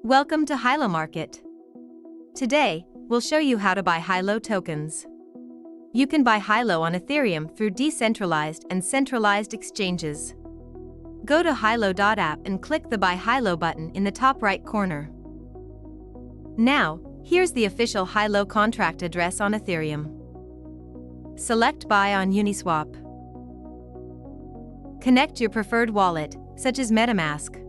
Welcome to Hilomarket. Today, we'll show you how to buy HILO tokens. You can buy HILO on Ethereum through decentralized and centralized exchanges. Go to Hilo.app and click the Buy HILO button in the top right corner. Now, here's the official HILO contract address on Ethereum. Select Buy on Uniswap. Connect your preferred wallet, such as MetaMask.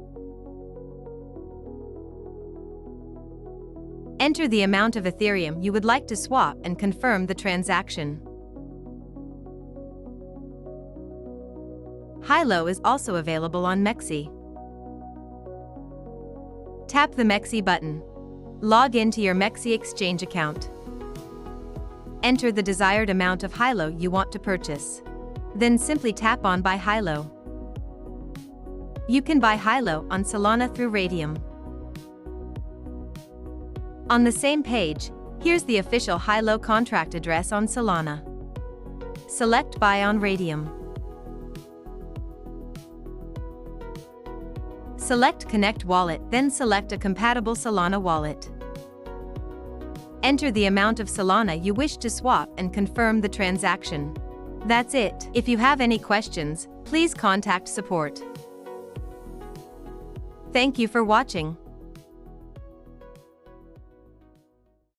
Enter the amount of Ethereum you would like to swap and confirm the transaction. HILO is also available on MEXC. Tap the MEXC button. Log into your MEXC exchange account. Enter the desired amount of HILO you want to purchase. Then simply tap on Buy HILO. You can buy HILO on Solana through Raydium. On the same page, here's the official HILO contract address on Solana. Select Buy on Raydium. Select Connect Wallet, then select a compatible Solana wallet. Enter the amount of Solana you wish to swap and confirm the transaction. That's it. If you have any questions, please contact support. Thank you for watching.